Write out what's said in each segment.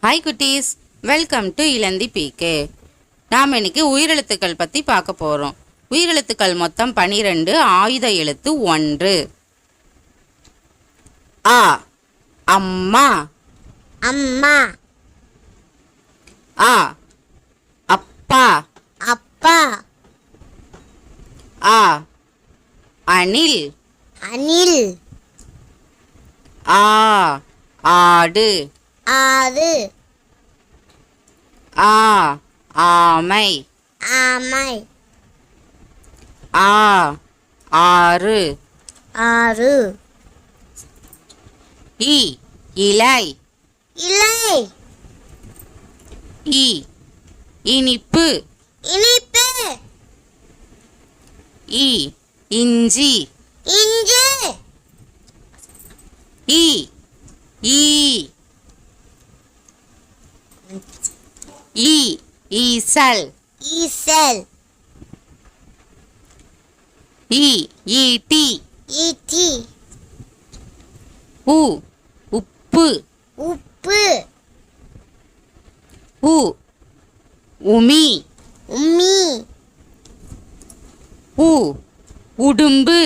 Hi குட்டீஸ், welcome to Ilanthi PK. நாம் இன்னைக்கு உயிரெழுத்துக்கள் பற்றி பார்க்க போகிறோம். உயிரெழுத்துக்கள் மொத்தம் 12, ஆயுத எழுத்து 1. ஆ அம்மா. அம்மா. ஆ அப்பா. அப்பா. ஆ அணில். அணில். ஆ ஆடு. ஆடு. ஆ ஆமை. ஆமை. ஆ ஆறு. ஆறு. இ இலை. இலை. இ இனிப்பு. இனிப்பு. இ இஞ்சி. இஞ்சி. இ ஈ ஈ ஈசல். ஈசல். இ ஈட்டி. ஈட்டி. உ உப்பு. உப்பு. உ உமி. உம்மி. உ உடும்பு.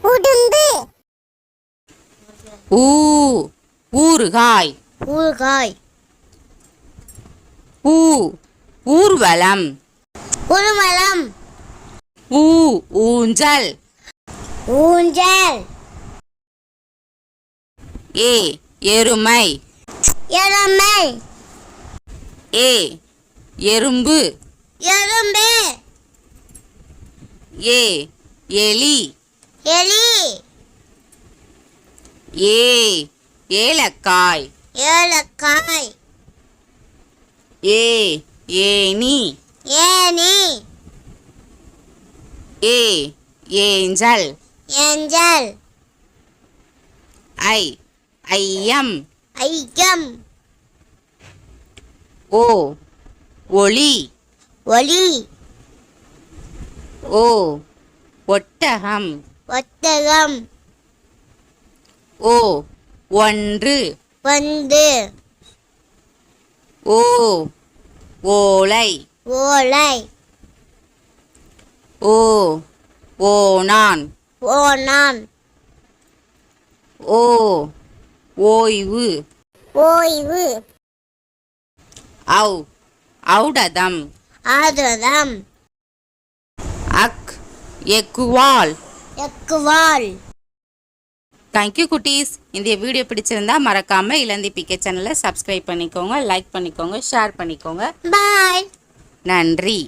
உடும்பு. ஊ ஊறுகாய். ஊறுகாய். ஊ ஊர்வலம். ஊர்வலம். ஊ ஊஞ்சல். ஊஞ்சல். ஏ எருமை. எருமை. ஏ எறும்பு. எறும்பு. ஏ எலி. எலி. ஏ ஏலக்காய். ஏலக்காய். ஏ ஏனி. ஏனி. ஏ ஏஞ்சல். ஏஞ்சல். ஐ ஐயம். ஐயம். ஓ ஒளி. ஒளி. ஓ ஒட்டகம். ஒட்டகம். ஓ ஒன்று. வந்து. ஓ ஓலை. ஓலை. ஓ ஓனான். ஓனான். ஓ ஓய்வு. ஓய்வு. ஔ ஔடதம். ஆதரம். அக் எக்குவால். எக்குவால். தேங்க்யூ குட்டீஸ். இந்த வீடியோ பிடிச்சிருந்தா மறக்காம இளந்தி பிகே சேனலை சப்ஸ்கிரைப் பண்ணிக்கோங்க, லைக் பண்ணிக்கோங்க, ஷேர் பண்ணிக்கோங்க. பாய். நன்றி.